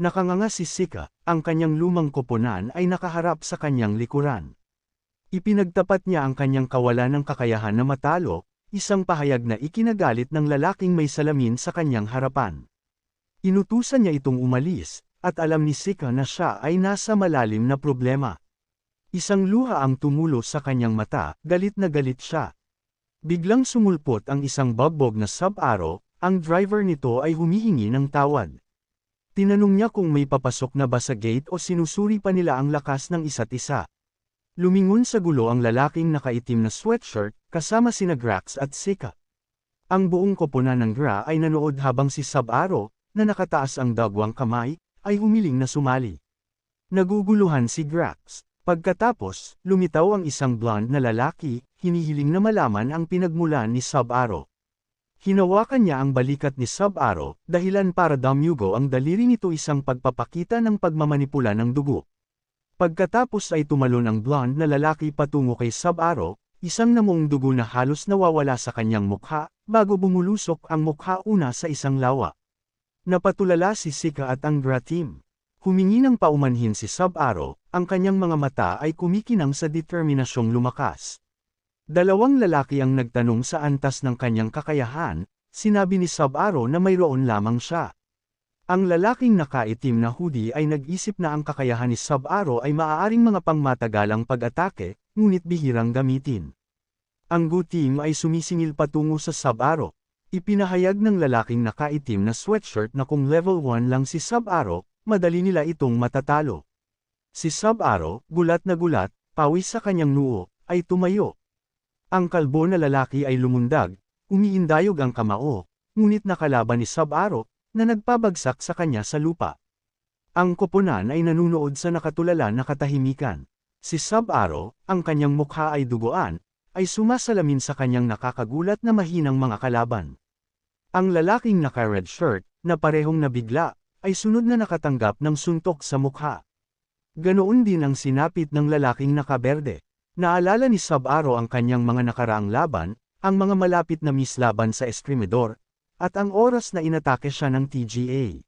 Nakanganga si Sika, ang kanyang lumang koponan ay nakaharap sa kanyang likuran. Ipinagtapat niya ang kanyang kawalan ng kakayahan na matalo, isang pahayag na ikinagalit ng lalaking may salamin sa kanyang harapan. Inutusan niya itong umalis, at alam ni Sika na siya ay nasa malalim na problema. Isang luha ang tumulo sa kanyang mata, galit na galit siya. Biglang sumulpot ang isang bagbog na Sub-Aro, ang driver nito ay humihingi ng tawad. Tinanong niya kung may papasok na ba sa gate o sinusuri pa nila ang lakas ng isa't isa. Lumingon sa gulo ang lalaking nakaitim na sweatshirt, kasama sina Grax at Sika. Ang buong koponan ng Gra ay nanood habang si Sub-Aro, na nakataas ang dagwang kamay, ay humiling na sumali. Naguguluhan si Grax. Pagkatapos, lumitaw ang isang blonde na lalaki, hinihiling na malaman ang pinagmulan ni Sub-Aro. Hinawakan niya ang balikat ni Sub-Aro, dahilan para damyugo ang daliri nito, isang pagpapakita ng pagmamanipula ng dugo. Pagkatapos ay tumalon ang blonde na lalaki patungo kay Sub-Aro, isang namuong dugo na halos nawawala sa kanyang mukha, bago bumulusok ang mukha una sa isang lawa. Napatulala si Sika at ang Gra team. Humingi ng paumanhin si Sub-Aro, ang kanyang mga mata ay kumikinang sa determinasyong lumakas. Dalawang lalaki ang nagtanong sa antas ng kanyang kakayahan, sinabi ni Sub-Aro na mayroon lamang siya. Ang lalaking nakaitim na hoodie ay nag-isip na ang kakayahan ni Sub-Aro ay maaaring mga pangmatagalang pag-atake, ngunit bihirang gamitin. Ang Gu team ay sumisingil patungo sa Sub-Aro. Ipinahayag ng lalaking nakaitim na sweatshirt na kung level 1 lang si Sub-Aro, madali nila itong matatalo. Si Sub-Aro, gulat na gulat, pawis sa kanyang noo, ay tumayo. Ang kalbo na lalaki ay lumundag, umiindayog ang kamao, ngunit nakalaban ni Sub-Aro, na nagpabagsak sa kanya sa lupa. Ang koponan ay nanunood sa nakatulala na katahimikan. Si Sub-Aro, ang kanyang mukha ay duguan, ay sumasalamin sa kanyang nakakagulat na mahinang mga kalaban. Ang lalaking naka-red shirt, na parehong nabigla, ay sunod na nakatanggap ng suntok sa mukha. Ganoon din ang sinapit ng lalaking nakaberde. Naalala ni Sub-Aro ang kanyang mga nakaraang laban, ang mga malapit na mislaban sa Eskremedor, at ang oras na inatake siya ng TGA.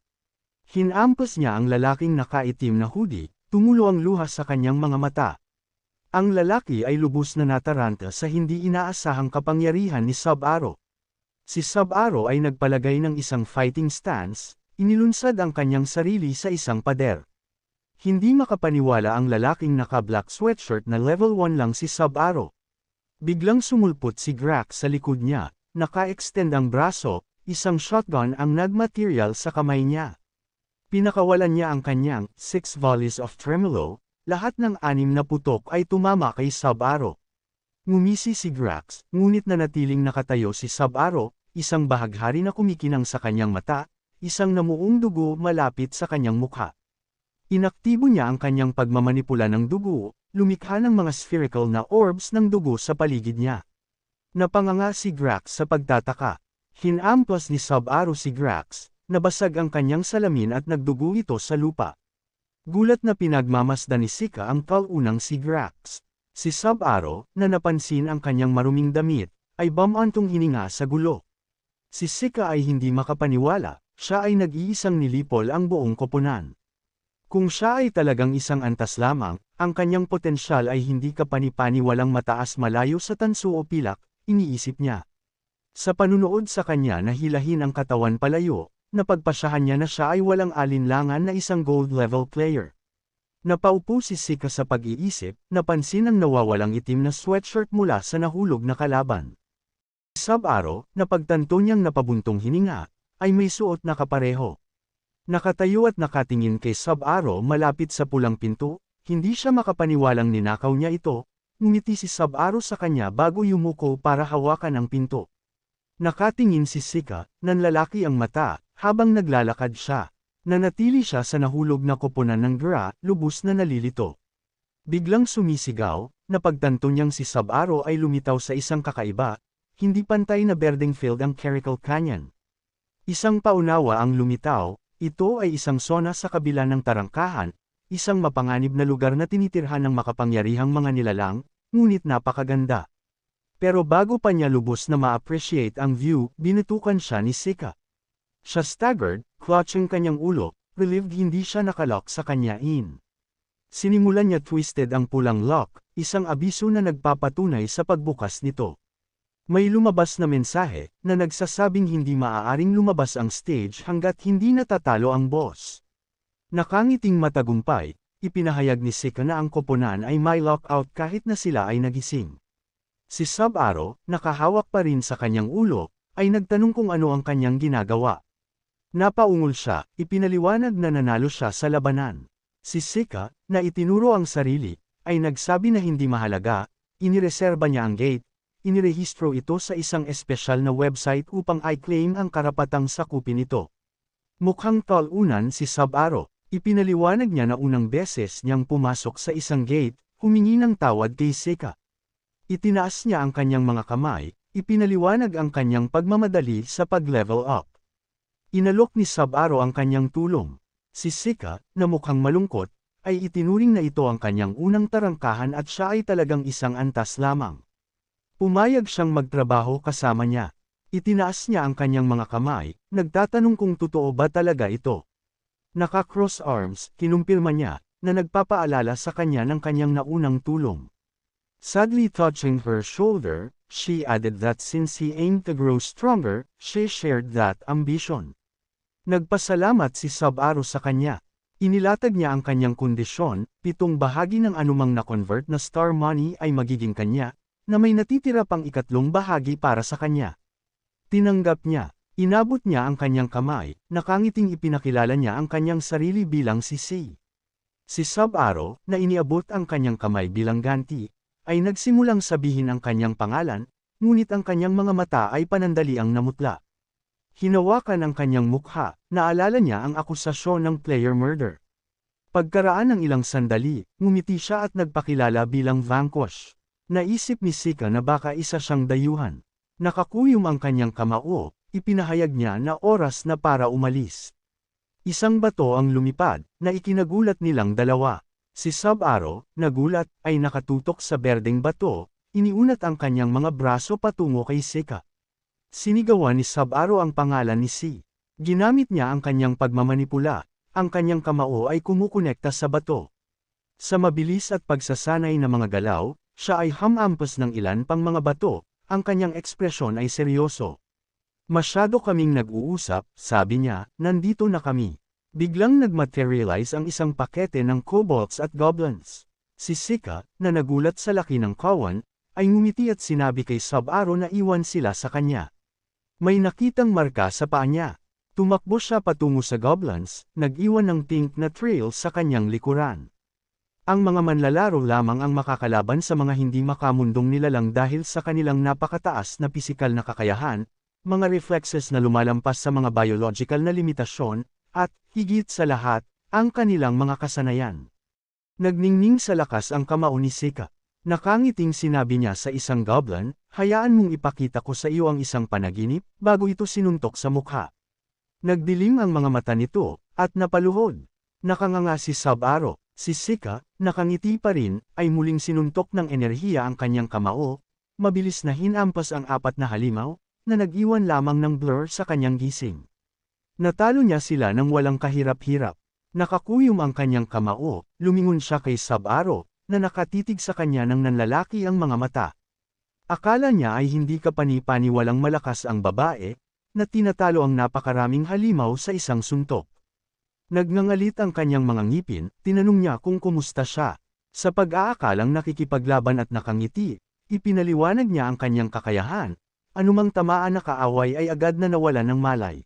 Hinampas niya ang lalaking nakaitim na hoodie, tumulo ang luha sa kanyang mga mata. Ang lalaki ay lubos na nataranta sa hindi inaasahang kapangyarihan ni Sub-Aro. Si Sub-Aro ay nagpalagay ng isang fighting stance, inilunsad ang kanyang sarili sa isang pader. Hindi makapaniwala ang lalaking naka-black sweatshirt na level 1 lang si Sub-Aro. Biglang sumulpot si Grax sa likod niya, naka-extend ang braso, isang shotgun ang nagmaterial sa kamay niya. Pinakawalan niya ang kanyang 6 volleys of tremolo, lahat ng 6 na putok ay tumama kay Sub-Aro. Ngumisi si Grax, ngunit nanatiling nakatayo si Sub-Aro, isang bahaghari na kumikinang sa kanyang mata, isang namuong dugo malapit sa kanyang mukha. Inaktibo niya ang kanyang pagmamanipula ng dugo, lumikha ng mga spherical na orbs ng dugo sa paligid niya. Napanganga si Grax sa pagtataka. Hinampas ni Sub-Aro si Grax, nabasag ang kanyang salamin at nagdugo ito sa lupa. Gulat na pinagmamasdan ni Sika ang kalunang si Grax. Si Sub-Aro, na napansin ang kanyang maruming damit, ay bumantong hininga sa gulo. Si Sika ay hindi makapaniwala, siya ay nag-iisang nilipol ang buong koponan. Kung siya ay talagang isang antas lamang, ang kanyang potensyal ay hindi kapani-paniwalang mataas malayo sa tanso o pilak, iniisip niya. Sa panunood sa kanya na hilahin ang katawan palayo, napagpasyahan niya na siya ay walang alinlangan na isang gold level player. Napaupo si Sika sa pag-iisip, napansin ang nawawalang itim na sweatshirt mula sa nahulog na kalaban. Sub-Aro, napagtanto niyang napabuntong hininga, ay may suot na kapareho. Nakatayo at nakatingin kay Sub-Aro malapit sa pulang pinto, hindi siya makapaniwalang ninakaw niya ito, ngumiti si Sub-Aro sa kanya bago yumuko para hawakan ang pinto. Nakatingin si Sika, nanlalaki ang mata, habang naglalakad siya. Nanatili siya sa nahulog na koponan ng Gra, lubos na nalilito. Biglang sumisigaw, napagtanto niyang si Sub-Aro ay lumitaw sa isang kakaiba, hindi pantay na berdeng field ang Caracal Canyon. Isang paunawa ang lumitaw, ito ay isang sona sa kabila ng tarangkahan, isang mapanganib na lugar na tinitirhan ng makapangyarihang mga nilalang, ngunit napakaganda. Pero bago pa niya lubos na ma-appreciate ang view, binutukan siya ni Sika. Siya staggered, clutching kanyang ulo, relieved hindi siya nakalock sa kanya in. Sinimulan niya twisted ang pulang lock, isang abiso na nagpapatunay sa pagbukas nito. May lumabas na mensahe, na nagsasabing hindi maaaring lumabas ang stage hanggat hindi natatalo ang boss. Nakangiting matagumpay, ipinahayag ni Sika na ang koponan ay may lockout kahit na sila ay nagising. Si Sub-Zero, nakahawak pa rin sa kanyang ulo, ay nagtanong kung ano ang kanyang ginagawa. Napaungol siya, ipinaliwanag na nanalo siya sa labanan. Si Sika, na itinuro ang sarili, ay nagsabi na hindi mahalaga, inireserba niya ang gate, inirehistro ito sa isang espesyal na website upang i-claim ang karapatang sakupin ito. Mukhang talunan si Sub-Zero, ipinaliwanag niya na unang beses niyang pumasok sa isang gate, humingi ng tawad kay Sika. Itinaas niya ang kanyang mga kamay, ipinaliwanag ang kanyang pagmamadali sa pag-level up. Inalok ni Sub-Zero ang kanyang tulong. Si Sika, na mukhang malungkot, ay itinuring na ito ang kanyang unang tarangkahan at siya ay talagang isang antas lamang. Pumayag siyang magtrabaho kasama niya. Itinaas niya ang kanyang mga kamay, nagtatanong kung totoo ba talaga ito. Naka-cross arms, kinumpirma niya, na nagpapaalala sa kanya ng kanyang naunang tulong. Sadly touching her shoulder, she added that since he aimed to grow stronger, she shared that ambition. Nagpasalamat si Sub-Zero sa kanya. Inilatag niya ang kanyang kondisyon, 7 bahagi ng anumang na-convert na star money ay magiging kanya, na may natitira pang 3 bahagi para sa kanya. Tinanggap niya. Inabot niya ang kanyang kamay, nakangiting ipinakilala niya ang kanyang sarili bilang si C. Si Sub-Zero, na iniabot ang kanyang kamay bilang ganti, ay nagsimulang sabihin ang kanyang pangalan, ngunit ang kanyang mga mata ay panandaliang namutla. Hinawakan ang kanyang mukha, naalala niya ang akusasyon ng player murder. Pagkaraan ng ilang sandali, ngumiti siya at nagpakilala bilang Vanquish. Naisip ni Sika na baka isa siyang dayuhan. Nakakuyom ang kanyang kamao, ipinahayag niya na oras na para umalis. Isang bato ang lumipad, na ikinagulat nilang dalawa. Si Sub-Zero, nagulat, ay nakatutok sa berdeng bato, iniunat ang kanyang mga braso patungo kay Sika. Sinigawan ni Sub-Zero ang pangalan ni C. Ginamit niya ang kanyang pagmamanipula, ang kanyang kamao ay kumukonekta sa bato. Sa mabilis at pagsasanay na mga galaw, siya ay hamampas ng ilan pang mga bato, ang kanyang ekspresyon ay seryoso. Masyado kaming nag-uusap, sabi niya, nandito na kami. Biglang nagmaterialize ang isang pakete ng kobolds at goblins. Si Sika, na nagulat sa laki ng kawan, ay ngumiti at sinabi kay Sub-Zero na iwan sila sa kanya. May nakitang marka sa paa niya. Tumakbo siya patungo sa goblins, nag-iwan ng pink na trail sa kanyang likuran. Ang mga manlalaro lamang ang makakalaban sa mga hindi makamundong nilalang dahil sa kanilang napakataas na pisikal na kakayahan, mga reflexes na lumalampas sa mga biological na limitasyon, at, higit sa lahat, ang kanilang mga kasanayan. Nagningning sa lakas ang kamao ni Sika. Nakangiting sinabi niya sa isang goblin, hayaan mong ipakita ko sa iyo ang isang panaginip, bago ito sinuntok sa mukha. Nagdilim ang mga mata nito, at napaluhod. Nakanganga si Sub-Zero. Si Sika, nakangiti pa rin, ay muling sinuntok ng enerhiya ang kanyang kamao, mabilis na hinampas ang 4 na halimaw, na nag-iwan lamang ng blur sa kanyang gising. Natalo niya sila ng walang kahirap-hirap. Nakakuyom ang kanyang kamao, lumingon siya kay Sub-Zero, na nakatitig sa kanya ng nanlalaki ang mga mata. Akala niya ay hindi kapani-paniwalang malakas ang babae, na tinatalo ang napakaraming halimaw sa isang suntok. Nagngangalit ang kanyang mga ngipin, tinanong niya kung kumusta siya. Sa pag-aakalang nakikipaglaban at nakangiti, ipinaliwanag niya ang kanyang kakayahan, anumang tamaan na kaaway ay agad na nawalan ng malay.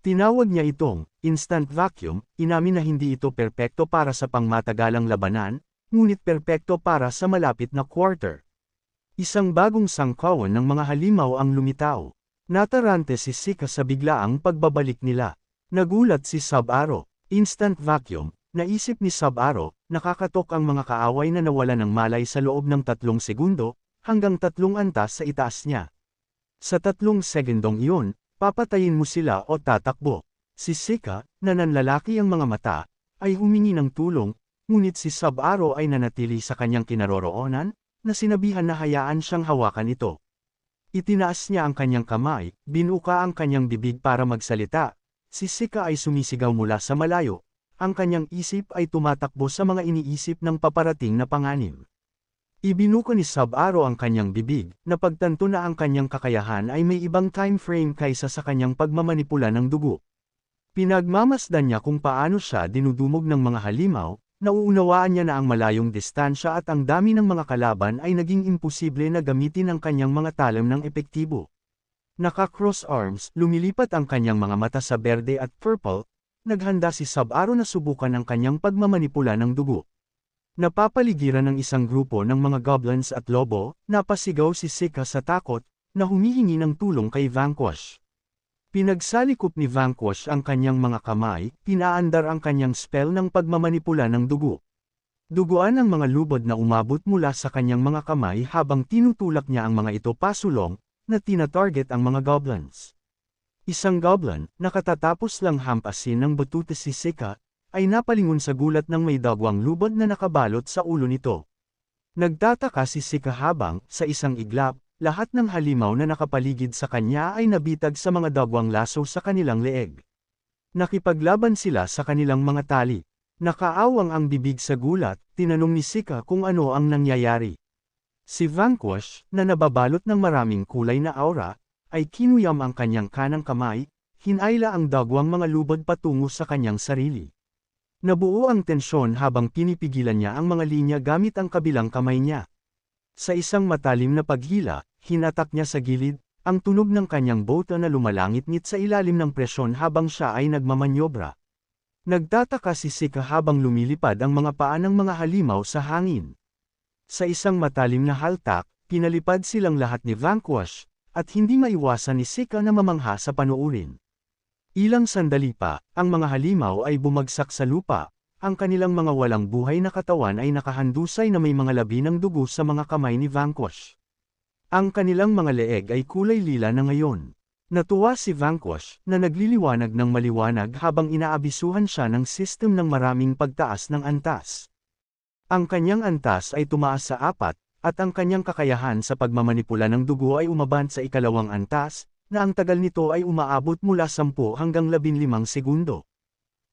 Tinawag niya itong instant vacuum, inamin na hindi ito perpekto para sa pangmatagalang labanan, ngunit perpekto para sa malapit na quarter. Isang bagong sangkawan ng mga halimaw ang lumitaw. Natarante si Sika sa biglaang pagbabalik nila. Nagulat si Sub-Zero. Instant vacuum, naisip ni Sub-Zero, nakakatok ang mga kaaway na nawalan ng malay sa loob ng 3 segundo, hanggang 3 antas sa itaas niya. Sa 3 segundong iyon, papatayin mo sila o tatakbo. Si Sika, na nanlalaki ang mga mata, ay humingi ng tulong, ngunit si Sub-Zero ay nanatili sa kanyang kinaroroonan, na sinabihan na hayaan siyang hawakan ito. Itinaas niya ang kanyang kamay, binuka ang kanyang bibig para magsalita, si Sika ay sumisigaw mula sa malayo, ang kanyang isip ay tumatakbo sa mga iniisip ng paparating na panganib. Ibinuko ni Sub-Aro ang kanyang bibig, napagtanto na ang kanyang kakayahan ay may ibang time frame kaysa sa kanyang pagmamanipula ng dugo. Pinagmamasdan niya kung paano siya dinudumog ng mga halimaw, nauunawaan niya na ang malayong distansya at ang dami ng mga kalaban ay naging imposible na gamitin ang kanyang mga talam ng epektibo. Naka-cross arms, lumilipat ang kanyang mga mata sa berde at purple, naghanda si Sub-Aro na subukan ang kanyang pagmamanipula ng dugo. Napapaligiran ng isang grupo ng mga goblins at lobo, napasigaw si Sika sa takot, na humihingi ng tulong kay Vanquish. Pinagsalikop ni Vanquish ang kanyang mga kamay, pinaandar ang kanyang spell ng pagmamanipula ng dugo. Duguan ang mga lubod na umabot mula sa kanyang mga kamay habang tinutulak niya ang mga ito pasulong, na tina-target ang mga goblins. Isang goblin, nakatatapos lang hampasin ng batuta si Sika, ay napalingon sa gulat ng may dagwang lubod na nakabalot sa ulo nito. Nagtataka si Sika habang, sa isang iglap, lahat ng halimaw na nakapaligid sa kanya ay nabitag sa mga dagwang laso sa kanilang leeg. Nakipaglaban sila sa kanilang mga tali. Nakaawang ang bibig sa gulat, tinanong ni Sika kung ano ang nangyayari. Si Vanquish, na nababalot ng maraming kulay na aura, ay kinuyam ang kanyang kanang kamay, hinayla ang dagwang mga lubod patungo sa kanyang sarili. Nabuo ang tensyon habang pinipigilan niya ang mga linya gamit ang kabilang kamay niya. Sa isang matalim na paghila, hinatak niya sa gilid, ang tunog ng kanyang boto na lumalangit-ngit sa ilalim ng presyon habang siya ay nagmamanyobra. Nagtataka si Sika habang lumilipad ang mga paa ng mga halimaw sa hangin. Sa isang matalim na haltak, pinalipad silang lahat ni Vanquish, at hindi maiwasan ni Sika na mamangha sa panuurin. Ilang sandali pa, ang mga halimaw ay bumagsak sa lupa, ang kanilang mga walang buhay na katawan ay nakahandusay na may mga labi ng dugo sa mga kamay ni Vanquish. Ang kanilang mga leeg ay kulay lila na ngayon. Natuwa si Vanquish, na nagliliwanag ng maliwanag habang inaabisuhan siya ng sistem ng maraming pagtaas ng antas. Ang kanyang antas ay tumaas sa 4, at ang kanyang kakayahan sa pagmamanipula ng dugo ay umabant sa ikalawang antas, na ang tagal nito ay umaabot mula 10 hanggang 15 segundo.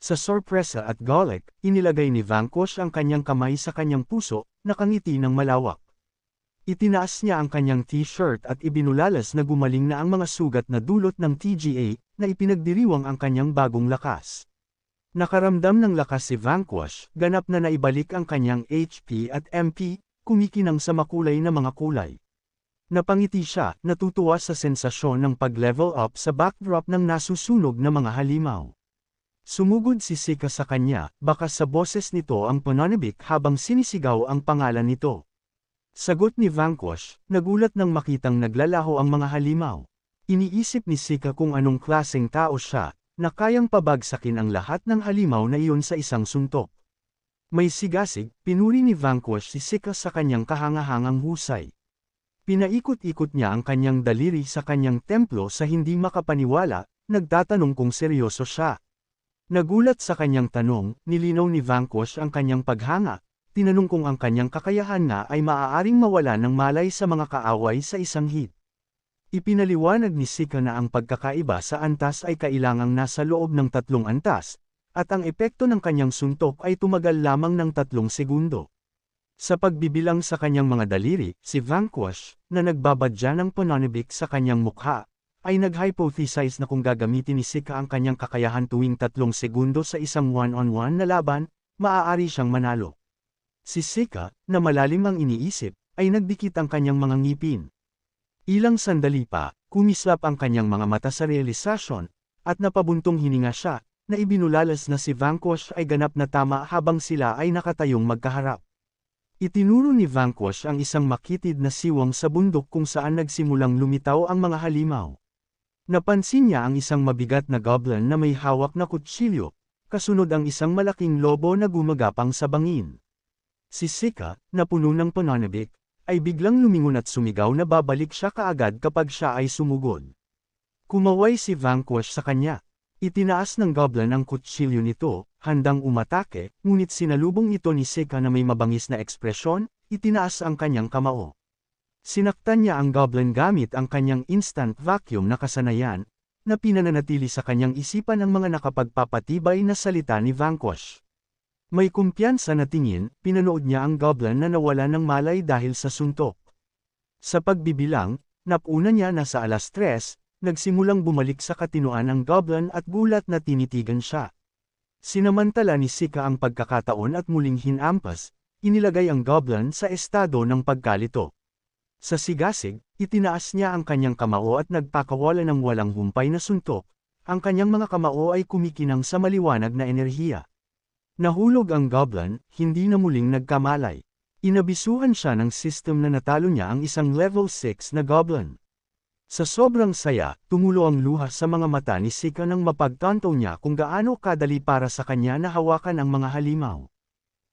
Sa sorpresa at galit, inilagay ni Vanquish ang kanyang kamay sa kanyang puso, nakangiti ng malawak. Itinaas niya ang kanyang t-shirt at ibinulalas na gumaling na ang mga sugat na dulot ng TGA, na ipinagdiriwang ang kanyang bagong lakas. Nakaramdam ng lakas si Vanquish, ganap na naibalik ang kanyang HP at MP, kumikinang sa makulay na mga kulay. Napangiti siya, natutuwa sa sensasyon ng pag-level up sa backdrop ng nasusunog na mga halimaw. Sumugod si Sika sa kanya, bakas sa boses nito ang pananabik habang sinisigaw ang pangalan nito. Sagot ni Vanquish, nagulat nang makitang naglalaho ang mga halimaw. Iniisip ni Sika kung anong klaseng tao siya, na kayang pabagsakin ang lahat ng halimaw na iyon sa isang suntok. May sigasig, pinuri ni Vanquish si Sika sa kanyang kahangahangang husay. Pinaikot-ikot niya ang kanyang daliri sa kanyang templo sa hindi makapaniwala, nagtatanong kung seryoso siya. Nagulat sa kanyang tanong, nilinaw ni Vanquish ang kanyang paghanga, tinanong kung ang kanyang kakayahan nga ay maaaring mawala ng malay sa mga kaaway sa isang hit. Ipinaliwanag ni Sika na ang pagkakaiba sa antas ay kailangang nasa loob ng 3 antas, at ang epekto ng kanyang suntok ay tumagal lamang ng 3 segundo. Sa pagbibilang sa kanyang mga daliri, si Vanquish, na nagbabadya ng pananabik sa kanyang mukha, ay nag-hypothesize na kung gagamitin ni Sika ang kanyang kakayahan tuwing 3 segundo sa isang one-on-one na laban, maaari siyang manalo. Si Sika, na malalim ang iniisip, ay nagdikit ang kanyang mga ngipin. Ilang sandali pa, kumislap ang kanyang mga mata sa realisasyon, at napabuntong hininga siya, na ibinulalas na si Vanquish ay ganap na tama habang sila ay nakatayong magkaharap. Itinuro ni Vanquish ang isang makitid na siwang sa bundok kung saan nagsimulang lumitaw ang mga halimaw. Napansin niya ang isang mabigat na goblin na may hawak na kutsilyo, kasunod ang isang malaking lobo na gumagapang sa bangin. Si Sika, na puno ng pananabik, ay biglang lumingon at sumigaw na babalik siya kaagad kapag siya ay sumugod. Kumaway si Vanquish sa kanya. Itinaas ng goblin ang kutsilyo nito, handang umatake, ngunit sinalubong ito ni Sika na may mabangis na ekspresyon, itinaas ang kanyang kamao. Sinaktan niya ang goblin gamit ang kanyang instant vacuum na kasanayan, na pinananatili sa kanyang isipan ang mga nakapagpapatibay na salita ni Vanquish. May kumpiyansa na tingin, pinanood niya ang goblin na nawala ng malay dahil sa suntok. Sa pagbibilang, napuna niya na sa 3:00, nagsimulang bumalik sa katinoan ang goblin at gulat na tinitigan siya. Sinamantala ni Sika ang pagkakataon at muling hinampas, inilagay ang goblin sa estado ng pagkalito. Sa sigasig, itinaas niya ang kanyang kamao at nagpakawala ng walang humpay na suntok, ang kanyang mga kamao ay kumikinang sa maliwanag na enerhiya. Nahulog ang goblin, hindi na muling nagkamalay. Inabisuhan siya ng system na natalo niya ang isang level 6 na goblin. Sa sobrang saya, tumulo ang luha sa mga mata ni Sika nang mapagtanto niya kung gaano kadali para sa kanya na hawakan ang mga halimaw.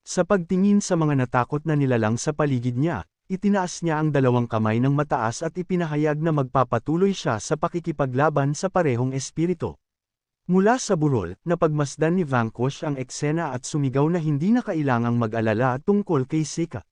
Sa pagtingin sa mga natakot na nilalang sa paligid niya, itinaas niya ang 2 kamay ng mataas at ipinahayag na magpapatuloy siya sa pakikipaglaban sa parehong espiritu. Mula sa burol, napagmasdan ni Vanquish ang eksena at sumigaw na hindi na kailangang mag-alala tungkol kay Sika.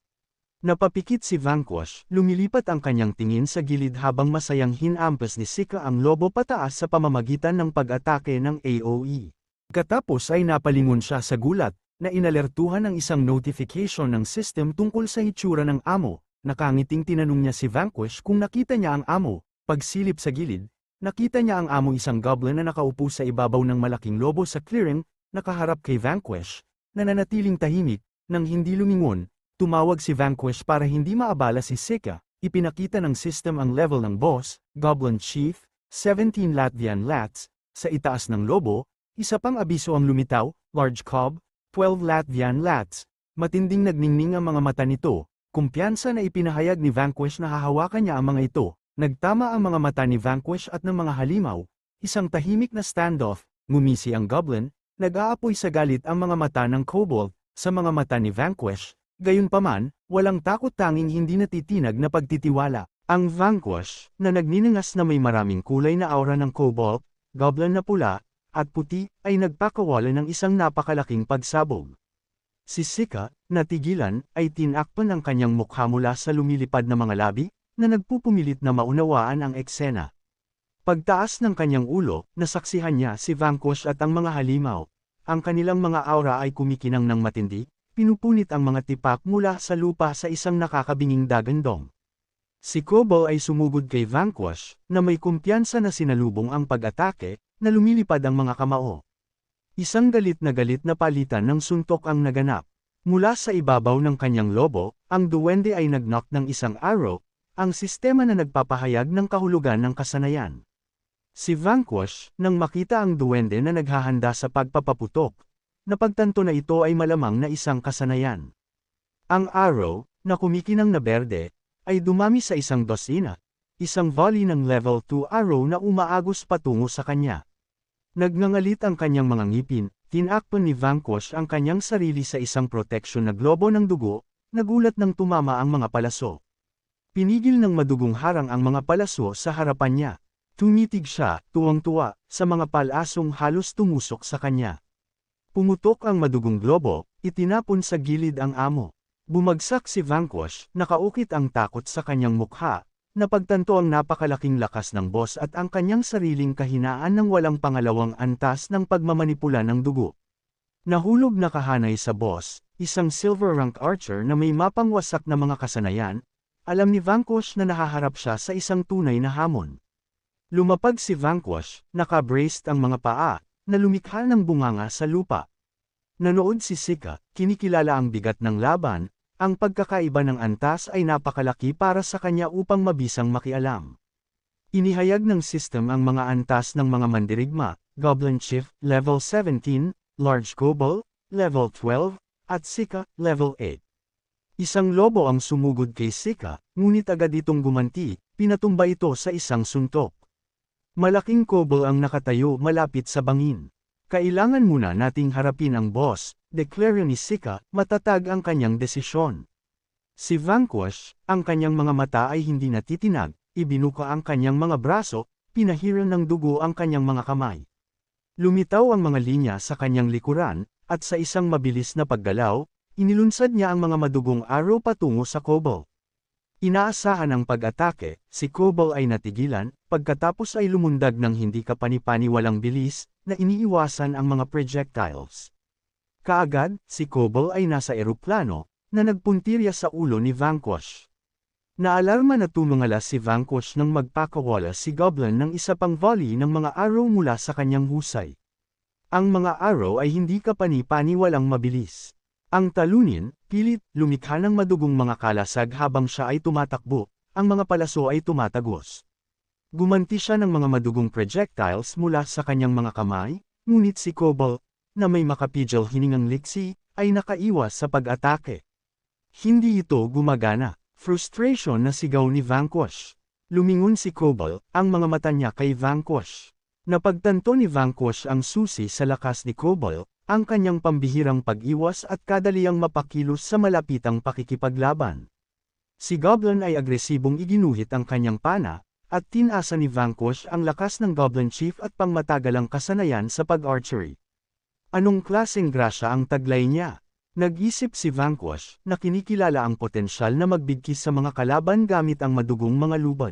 Napapikit si Vanquish, lumilipat ang kanyang tingin sa gilid habang masayang hinampas ni Sika ang lobo pataas sa pamamagitan ng pag-atake ng AoE. Katapos ay napalingon siya sa gulat, na inalertuhan ng isang notification ng system tungkol sa itsura ng amo. Nakangiting tinanong niya si Vanquish kung nakita niya ang amo. Pagsilip sa gilid, nakita niya ang amo isang goblin na nakaupo sa ibabaw ng malaking lobo sa clearing, nakaharap kay Vanquish, nananatiling tahimik, nang hindi lumingon. Tumawag si Vanquish para hindi maabala si Sika. Ipinakita ng system ang level ng boss, Goblin Chief, 17 Latvian Lats, sa itaas ng lobo, isa pang abiso ang lumitaw, Large Cob, 12 Latvian Lats. Matinding nagningning ang mga mata nito, kumpiyansa na ipinahayag ni Vanquish na hahawakan niya ang mga ito. Nagtama ang mga mata ni Vanquish at ng mga halimaw, isang tahimik na standoff, ngumisi ang goblin, nag-aapoy sa galit ang mga mata ng kobold, sa mga mata ni Vanquish. Gayunpaman, walang takot tanging hindi natitinag na pagtitiwala. Ang Vanquish, na nagninangas na may maraming kulay na aura ng kobold, goblin na pula, at puti, ay nagpakawala ng isang napakalaking pagsabog. Si Sika, natigilan, ay tinakpan ang kanyang mukha mula sa lumilipad na mga labi, na nagpupumilit na maunawaan ang eksena. Pagtaas ng kanyang ulo, nasaksihan niya si Vanquish at ang mga halimaw. Ang kanilang mga aura ay kumikinang ng matindi, pinupunit ang mga tipak mula sa lupa sa isang nakakabinging dagandong. Si Kobo ay sumugod kay Vanquish, na may kumpiyansa na sinalubong ang pag-atake, na lumilipad ang mga kamao. Isang galit na palitan ng suntok ang naganap. Mula sa ibabaw ng kanyang lobo, ang duwende ay nag-knock ng isang arrow, ang sistema na nagpapahayag ng kahulugan ng kasanayan. Si Vanquish, nang makita ang duwende na naghahanda sa pagpapaputok, napagtanto na ito ay malamang na isang kasanayan. Ang arrow, na kumikinang na berde, ay dumami sa isang dosina, isang volley ng level 2 arrow na umaagos patungo sa kanya. Nagngangalit ang kanyang mga ngipin, tinakpan ni Vanquish ang kanyang sarili sa isang proteksyon na globo ng dugo, nagulat nang tumama ang mga palaso. Pinigil ng madugong harang ang mga palaso sa harapan niya. Tumitig siya, tuwang-tuwa, sa mga palasong halos tumusok sa kanya. Pumutok ang madugong globo, itinapon sa gilid ang amo. Bumagsak si Vanquish, nakaukit ang takot sa kanyang mukha, napagtanto ang napakalaking lakas ng boss at ang kanyang sariling kahinaan ng walang pangalawang antas ng pagmamanipula ng dugo. Nahulog na kahanay sa boss, isang silver rank archer na may mapangwasak na mga kasanayan, alam ni Vanquish na nahaharap siya sa isang tunay na hamon. Lumapag si Vanquish, naka-braced ang mga paa, na lumikha ng bunganga sa lupa. Nanood si Sika, kinikilala ang bigat ng laban, ang pagkakaiba ng antas ay napakalaki para sa kanya upang mabisang makialam. Inihayag ng system ang mga antas ng mga mandirigma, Goblin Chief, level 17, Large Kobold, level 12, at Sika, level 8. Isang lobo ang sumugod kay Sika, ngunit agad itong gumanti, pinatumba ito sa isang suntok. Malaking kobold ang nakatayo malapit sa bangin. Kailangan muna nating harapin ang boss, deklaryo ni Sika, matatag ang kanyang desisyon. Si Vanquish, ang kanyang mga mata ay hindi natitinag, ibinuka ang kanyang mga braso, pinahiran ng dugo ang kanyang mga kamay. Lumitaw ang mga linya sa kanyang likuran, at sa isang mabilis na paggalaw, inilunsad niya ang mga madugong arrow patungo sa kobold. Inaasahan ang pag-atake, si Cobalt ay natigilan, pagkatapos ay lumundag ng hindi kapani-paniwalang bilis, na iniiwasan ang mga projectiles. Kaagad, si Cobalt ay nasa eroplano, na nagpuntirya sa ulo ni Vanquish. Naalarma na tumungala si Vanquish nang magpakawala si Goblin ng isa pang volley ng mga arrow mula sa kanyang husay. Ang mga arrow ay hindi kapani-paniwalang mabilis. Ang talunin, pilit, lumikha ng madugong mga kalasag habang siya ay tumatakbo, ang mga palaso ay tumatagos. Gumanti siya ng mga madugong projectiles mula sa kanyang mga kamay, ngunit si Cobalt, na may makapigil hiningang liksi, ay nakaiwas sa pag-atake. Hindi ito gumagana. Frustration na sigaw ni Vanquish. Lumingon si Cobalt, ang mga mata niya kay Vanquish. Napagtanto ni Vanquish ang susi sa lakas ni Cobalt, ang kanyang pambihirang pag-iwas at kadaliang mapakilos sa malapitang pakikipaglaban. Si Goblin ay agresibong iginuhit ang kanyang pana, at tinasa ni Vanquish ang lakas ng Goblin Chief at pangmatagalang kasanayan sa pag-archery. Anong klaseng grasya ang taglay niya? Nag-isip si Vanquish na kinikilala ang potensyal na magbigkis sa mga kalaban gamit ang madugong mga lubad.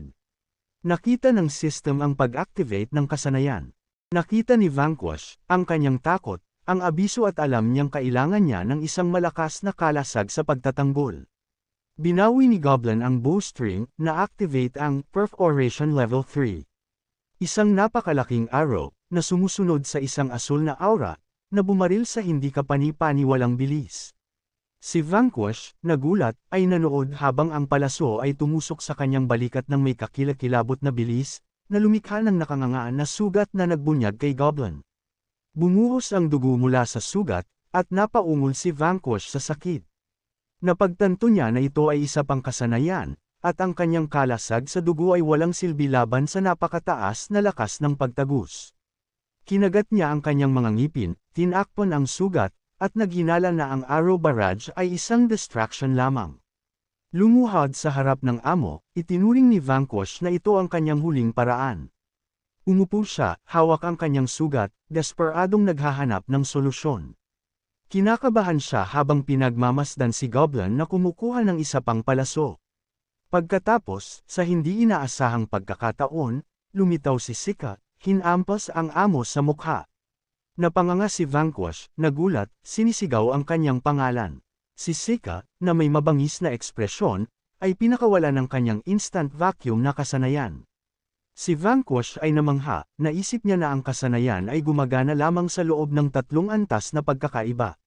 Nakita ng system ang pag-activate ng kasanayan. Nakita ni Vanquish ang kanyang takot, ang abiso at alam niyang kailangan niya ng isang malakas na kalasag sa pagtatanggol. Binawi ni Goblin ang bowstring na activate ang Perforation Level 3. Isang napakalaking arrow na sumusunod sa isang asul na aura na bumaril sa hindi kapani-paniwalang bilis. Si Vanquish, nagulat, ay nanood habang ang palaso ay tumusok sa kanyang balikat ng may kakilakilabot na bilis, na lumikha ng nakangangaan na sugat na nagbunyag kay Goblin. Bumuhos ang dugo mula sa sugat, at napaungol si Vanquish sa sakit. Napagtanto niya na ito ay isa pang kasanayan, at ang kanyang kalasag sa dugo ay walang silbi laban sa napakataas na lakas ng pagtagus. Kinagat niya ang kanyang mga ngipin, tinakpan ang sugat, at naghinala na ang arrow barrage ay isang distraction lamang. Lumuhod sa harap ng amo, itinuring ni Vanquish na ito ang kanyang huling paraan. Umupo siya, hawak ang kanyang sugat, desperadong naghahanap ng solusyon. Kinakabahan siya habang pinagmamasdan si Goblin na kumukuha ng isa pang palaso. Pagkatapos, sa hindi inaasahang pagkakataon, lumitaw si Sika, hinampas ang amo sa mukha. Napanganga si Vanquish, nagulat, sinisigaw ang kanyang pangalan. Si Sika, na may mabangis na ekspresyon, ay pinakawala ng kanyang instant vacuum na kasanayan. Si Vanquish ay namangha, naisip niya na ang kasanayan ay gumagana lamang sa loob ng 3 antas na pagkakaiba.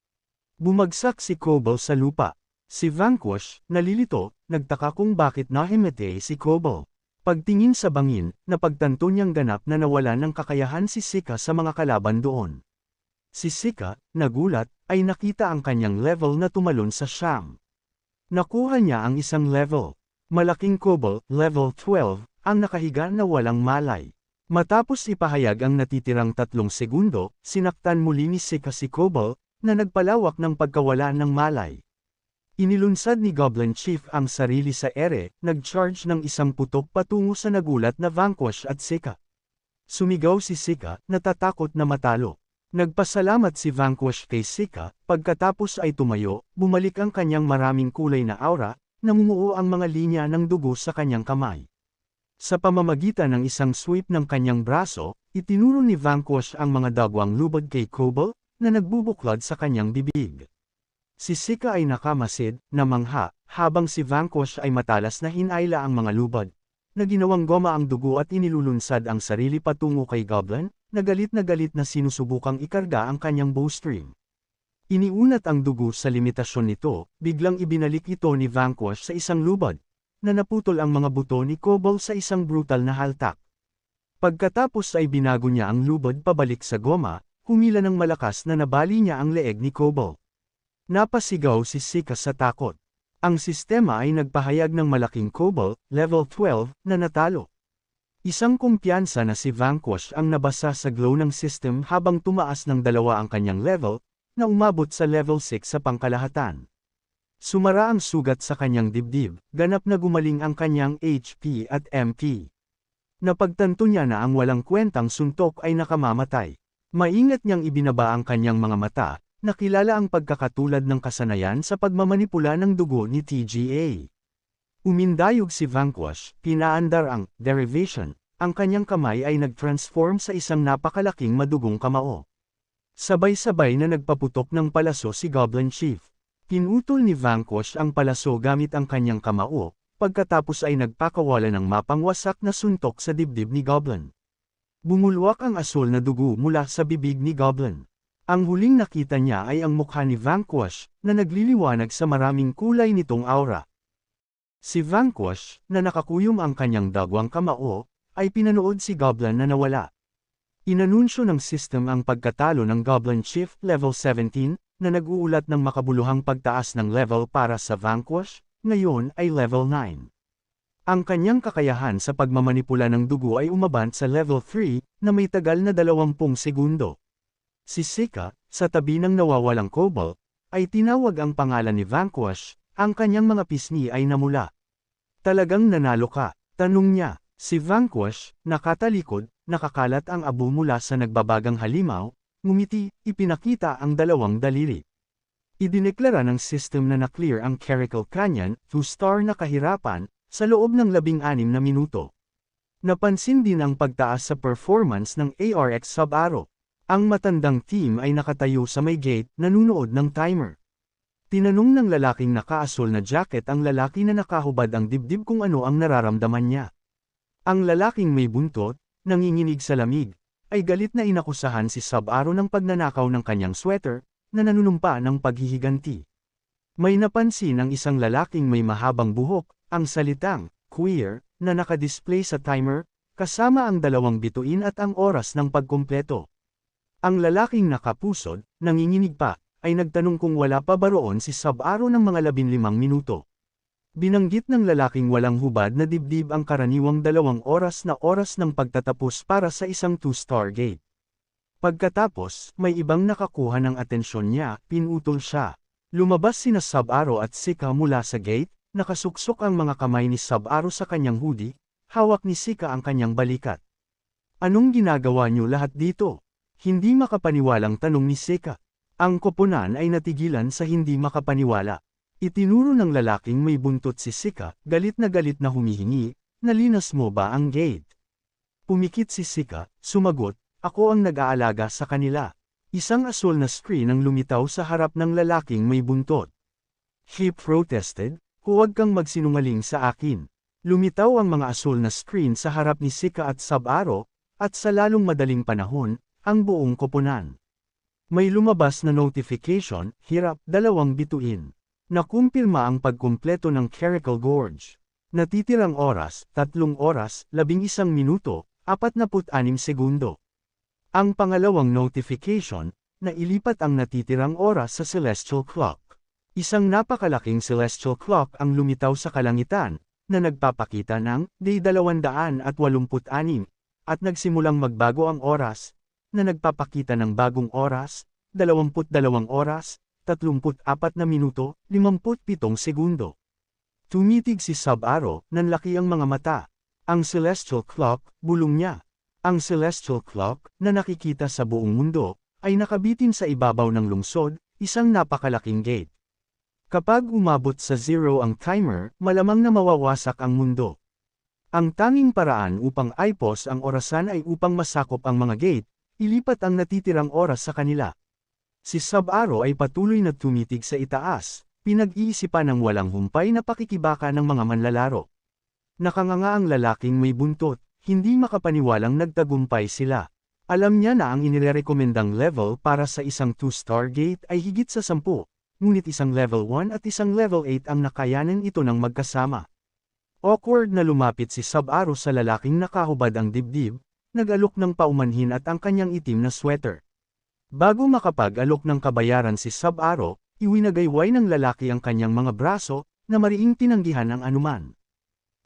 Bumagsak si Cobalt sa lupa. Si Vanquish, nalilito, nagtaka kung bakit nahimete si Cobalt. Pagtingin sa bangin, napagtanto niyang ganap na nawalan ng kakayahan si Sika sa mga kalaban doon. Si Sika, nagulat, ay nakita ang kanyang level na tumalon sa siyam. Nakuha niya ang isang level. Malaking Cobalt, level 12, ang nakahiga na walang malay. Matapos ipahayag ang natitirang 3 segundo, sinaktan muli ni Sika si Cobalt, na nagpalawak ng pagkawala ng malay. Inilunsad ni Goblin Chief ang sarili sa ere, nag-charge ng isang putok patungo sa nagulat na Vanquish at Sika. Sumigaw si Sika, natatakot na matalo. Nagpasalamat si Vanquish kay Sika, pagkatapos ay tumayo, bumalik ang kanyang maraming kulay na aura, namumuo ang mga linya ng dugo sa kanyang kamay. Sa pamamagitan ng isang sweep ng kanyang braso, itinuro ni Vanquish ang mga dagwang lubad kay Cobalt, na nagbubuklod sa kanyang bibig. Si Sika ay nakamasid, namangha, habang si Vanquish ay matalas na hinayla ang mga lubad, na ginawang goma ang dugo at inilulunsad ang sarili patungo kay Goblin, na galit na sinusubukang ikarga ang kanyang bowstring. Iniunat ang dugo sa limitasyon nito, biglang ibinalik ito ni Vanquish sa isang lubad, na naputol ang mga buto ni Cobalt sa isang brutal na haltak. Pagkatapos ay binago niya ang lubad pabalik sa goma, humila ng malakas na nabali niya ang leeg ni Cobalt. Napasigaw si Sika sa takot. Ang sistema ay nagpahayag ng malaking Cobalt, level 12, na natalo. Isang kumpiyansa na si Vanquish ang nabasa sa glow ng system habang tumaas ng 2 ang kanyang level, na umabot sa level 6 sa pangkalahatan. Sumara ang sugat sa kanyang dibdib, ganap na gumaling ang kanyang HP at MP. Napagtanto niya na ang walang kwentang suntok ay nakamamatay. Maingat niyang ibinaba ang kanyang mga mata, nakilala ang pagkakatulad ng kasanayan sa pagmamanipula ng dugo ni TGA. Umindayog si Vanquish, pinaandar ang derivation. Ang kanyang kamay ay nag-transform sa isang napakalaking madugong kamao. Sabay-sabay na nagpaputok ng palaso si Goblin Chief. Pinutol ni Vanquish ang palaso gamit ang kanyang kamao, pagkatapos ay nagpakawala ng mapangwasak na suntok sa dibdib ni Goblin. Bumulwak ang asul na dugo mula sa bibig ni Goblin. Ang huling nakita niya ay ang mukha ni Vanquish, na nagliliwanag sa maraming kulay nitong aura. Si Vanquish, na nakakuyom ang kanyang dagwang kamao, ay pinanood si Goblin na nawala. Inanunsyo ng system ang pagkatalo ng Goblin Chief Level 17, na nag-uulat ng makabuluhang pagtaas ng level para sa Vanquish, ngayon ay Level 9. Ang kanyang kakayahan sa pagmamanipula ng dugo ay umabant sa Level 3, na may tagal na 20 segundo. Si Sika, sa tabi ng nawawalang kobold, ay tinawag ang pangalan ni Vanquish, ang kanyang mga pisngi ay namula. Talagang nanalo ka, tanong niya. Si Vanquish, nakatalikod, nakakalat ang abo mula sa nagbabagang halimaw, ngumiti, ipinakita ang dalawang daliri. Idineklara ng system na na-clear ang Caracal Canyon, 2-star na kahirapan, sa loob ng 16 na minuto. Napansin din ang pagtaas sa performance ng ARX Sub-Aro. Ang matandang team ay nakatayo sa may gate, nanunood ng timer. Tinanong ng lalaking nakaasul na jacket ang lalaki na nakahubad ang dibdib kung ano ang nararamdaman niya. Ang lalaking may buntot, nanginginig sa lamig, ay galit na inakusahan si Sub-Aro ng pagnanakaw ng kanyang sweater, na nanunumpa ng paghihiganti. May napansin ang isang lalaking may mahabang buhok, ang salitang, queer, na nakadisplay sa timer, kasama ang 2 bituin at ang oras ng pagkumpleto. Ang lalaking nakapusod, nanginginig pa, ay nagtanong kung wala pa ba roon si Sub-Aro ng mga 15 minuto. Binanggit ng lalaking walang hubad na dibdib ang karaniwang 2 oras ng pagtatapos para sa isang 2-star gate. Pagkatapos, may ibang nakakuha ng atensyon niya, pinutol siya. Lumabas sina Sub-Aro at Sika mula sa gate, nakasuksok ang mga kamay ni Sub-Aro sa kanyang hoodie, hawak ni Sika ang kanyang balikat. Anong ginagawa niyo lahat dito? Hindi makapaniwalang tanong ni Sika. Ang koponan ay natigilan sa hindi makapaniwala. Itinuro ng lalaking may buntot si Sika, galit na humihingi, nalinas mo ba ang gate? Pumikit si Sika, sumagot, ako ang nag-aalaga sa kanila. Isang asul na screen ang lumitaw sa harap ng lalaking may buntot. He protested, huwag kang magsinungaling sa akin. Lumitaw ang mga asul na screen sa harap ni Sika at Sub-Aro, at sa lalong madaling panahon, ang buong koponan. May lumabas na notification, hirap, 2 bituin. Nakumpirma ang pagkumpleto ng Caracal Gorge. Natitirang oras, 3 oras, 11 minuto, 46 segundo. Ang pangalawang notification, na ilipat ang natitirang oras sa Celestial Clock. Isang napakalaking Celestial Clock ang lumitaw sa kalangitan, na nagpapakita ng day 286, at nagsimulang magbago ang oras, na nagpapakita ng bagong oras, 22 oras, 34 na minuto, 57 segundo. Tumitig si Sub-Aro, nanlaki ang mga mata. Ang Celestial Clock, bulong niya. Ang Celestial Clock, na nakikita sa buong mundo, ay nakabitin sa ibabaw ng lungsod, isang napakalaking gate. Kapag umabot sa 0 ang timer, malamang na mawawasak ang mundo. Ang tanging paraan upang aipos ang orasan ay upang masakop ang mga gate, ilipat ang natitirang oras sa kanila. Si Sub-Aro ay patuloy na tumitig sa itaas, pinag-iisipan ng walang humpay na pakikibaka ng mga manlalaro. Nakanganga ang lalaking may buntot, hindi makapaniwalang nagtagumpay sila. Alam niya na ang inirekomendang level para sa isang 2-star gate ay higit sa 10, ngunit isang level 1 at isang level 8 ang nakayanan ito ng magkasama. Awkward na lumapit si Sub-Aro sa lalaking nakahubad ang dibdib, nag-alok ng paumanhin at ang kanyang itim na sweater. Bago makapag-alok ng kabayaran si Sub-Aro, iwinagayway ng lalaki ang kanyang mga braso, na mariing tinanggihan ang anuman.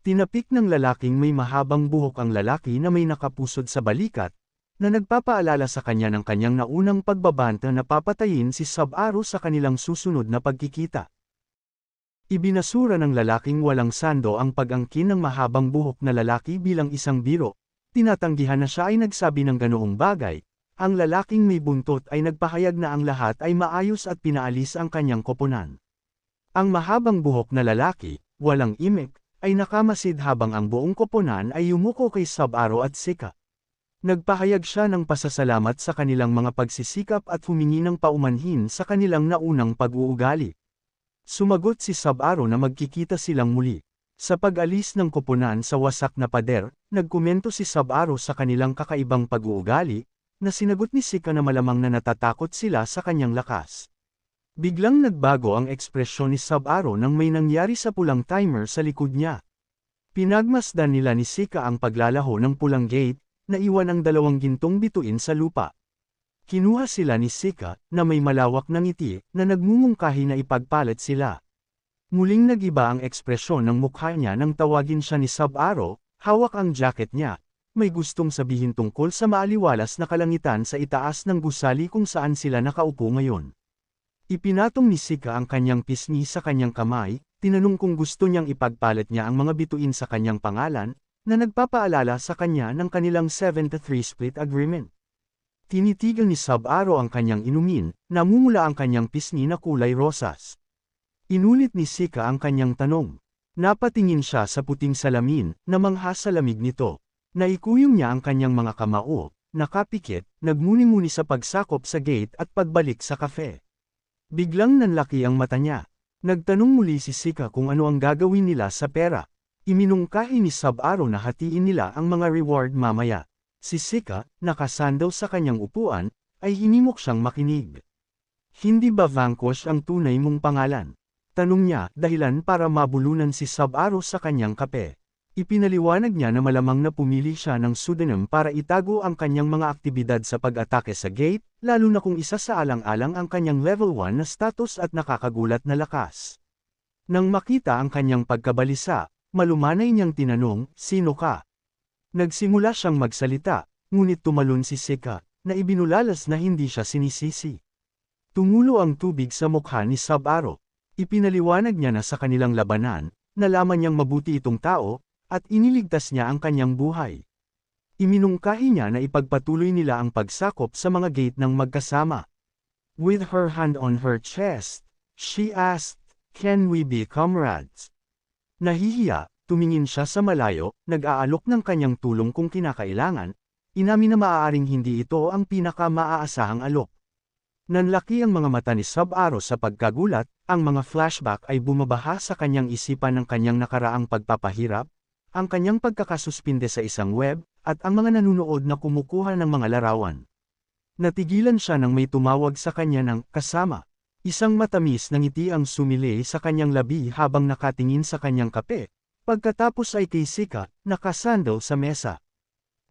Tinapik ng lalaking may mahabang buhok ang lalaki na may nakapusod sa balikat, na nagpapaalala sa kanya ng kanyang naunang pagbabanta na papatayin si Sub-Aro sa kanilang susunod na pagkikita. Ibinasura ng lalaking walang sando ang pag-angkin ng mahabang buhok na lalaki bilang isang biro, tinatanggihan na siya ay nagsabi ng ganoong bagay. Ang lalaking may buntot ay nagpahayag na ang lahat ay maayos at pinaalis ang kanyang koponan. Ang mahabang buhok na lalaki, walang imik, ay nakamasid habang ang buong koponan ay yumuko kay Sub-Zero at Sika. Nagpahayag siya ng pasasalamat sa kanilang mga pagsisikap at humingi ng paumanhin sa kanilang naunang pag-uugali. Sumagot si Sub-Zero na magkikita silang muli. Sa pag-alis ng koponan sa wasak na pader, nagkomento si Sub-Zero sa kanilang kakaibang pag-uugali, na sinagot ni Sika na malamang na natatakot sila sa kanyang lakas. Biglang nagbago ang ekspresyon ni Sub-Zero nang may nangyari sa pulang timer sa likod niya. Pinagmasdan nila ni Sika ang paglalaho ng pulang gate, na iwan ang dalawang gintong bituin sa lupa. Kinuha sila ni Sika, na may malawak na ngiti, na nagmumungkahi na ipagpalit sila. Muling nagiba ang ekspresyon ng mukha niya nang tawagin siya ni Sub-Zero, hawak ang jacket niya. May gustong sabihin tungkol sa maaliwalas na kalangitan sa itaas ng gusali kung saan sila nakaupo ngayon. Ipinatong ni Sika ang kanyang pisngi sa kanyang kamay, tinanong kung gusto niyang ipagpalit niya ang mga bituin sa kanyang pangalan, na nagpapaalala sa kanya ng kanilang 7-3 split agreement. Tinitigan ni Sub-Zero ang kanyang inumin, namumula ang kanyang pisngi na kulay rosas. Inulit ni Sika ang kanyang tanong. Napatingin siya sa puting salamin, na mangha sa lamig nito. Naikuyong niya ang kanyang mga kamao, nakapikit, nagmuni-muni sa pagsakop sa gate at pagbalik sa kafe. Biglang nanlaki ang mata niya. Nagtanong muli si Sika kung ano ang gagawin nila sa pera. Iminungkahi ni Sub-Zero na hatiin nila ang mga reward mamaya. Si Sika, nakasandaw sa kanyang upuan, ay hinimok siyang makinig. Hindi ba Vanquish ang tunay mong pangalan? Tanong niya, dahilan para mabulunan si Sub-Zero sa kanyang kape. Ipinaliwanag niya na malamang na pumili siya ng pseudonym para itago ang kanyang mga aktibidad sa pag-atake sa gate, lalo na kung isa sa alang-alang ang kanyang level 1 na status at nakakagulat na lakas. Nang makita ang kanyang pagkabalisa, malumanay niyang tinanong, sino ka? Nagsimula siyang magsalita, ngunit tumalon si Sika, na ibinulalas na hindi siya sinisisi. Tumulo ang tubig sa mukha ni Sub-Zero. Ipinaliwanag niya na sa kanilang labanan, nalaman niyang mabuti itong tao, at iniligtas niya ang kanyang buhay. Iminungkahi niya na ipagpatuloy nila ang pagsakop sa mga gate ng magkasama. With her hand on her chest, she asked, "Can we be comrades?" Nahihiya, tumingin siya sa malayo, nag-aalok ng kanyang tulong kung kinakailangan, inamin na maaaring hindi ito ang pinaka-maaasahang alok. Nanlaki ang mga mata ni Sub-Zero sa pagkagulat, ang mga flashback ay bumabaha sa kanyang isipan ng kanyang nakaraang pagpapahirap, ang kanyang pagkakasuspinde sa isang web, at ang mga nanunood na kumukuha ng mga larawan. Natigilan siya nang may tumawag sa kanya ng kasama. Isang matamis na ngiti ang sumili sa kanyang labi habang nakatingin sa kanyang kape, pagkatapos ay kay Sika, nakasandal sa mesa.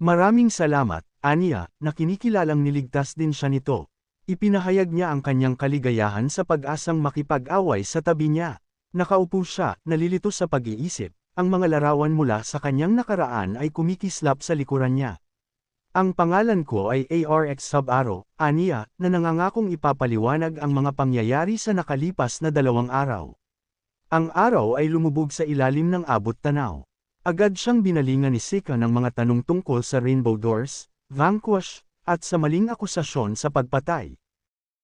Maraming salamat, aniya, na kinikilalang niligtas din siya nito. Ipinahayag niya ang kanyang kaligayahan sa pag-asang makipag-away sa tabi niya. Nakaupo siya, nalilito sa pag-iisip. Ang mga larawan mula sa kanyang nakaraan ay kumikislap sa likuran niya. Ang pangalan ko ay ARX Sub-Zero, aniya, na nangangakong ipapaliwanag ang mga pangyayari sa nakalipas na 2 araw. Ang araw ay lumubog sa ilalim ng abot tanaw. Agad siyang binalingan ni Sika ng mga tanong tungkol sa Rainbow Doors, Vanquish, at sa maling akusasyon sa pagpatay.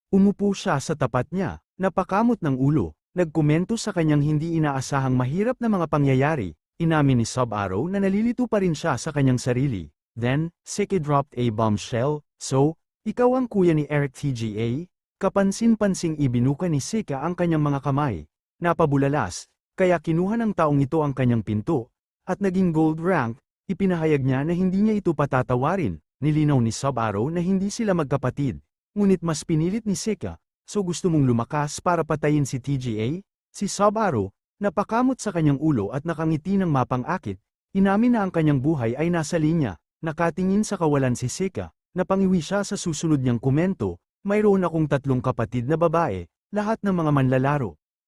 Umupo siya sa tapat niya, napakamot ng ulo. Nagkomento sa kanyang hindi inaasahang mahirap na mga pangyayari, inamin ni Sub-Zero na nalilito pa rin siya sa kanyang sarili. Then, Sika dropped a bombshell, "So, ikaw ang kuya ni Eric TGA?" Kapansin-pansing ibinuka ni Sika ang kanyang mga kamay. Napabulalas, kaya kinuha ng taong ito ang kanyang pinto, at naging gold rank, ipinahayag niya na hindi niya ito patatawarin. Nilinaw ni Sub-Zero na hindi sila magkapatid, ngunit mas pinilit ni Sika. So gusto mong lumakas para patayin si TGA? Si Sub-Zero, napakamot sa kanyang ulo at nakangiti ng mapang-akit, inamin na ang kanyang buhay ay nasa linya. Nakatingin sa kawalan si Sika, napangiwi siya sa susunod niyang komento, mayroon akong 3 kapatid na babae, lahat ng mga manlalaro.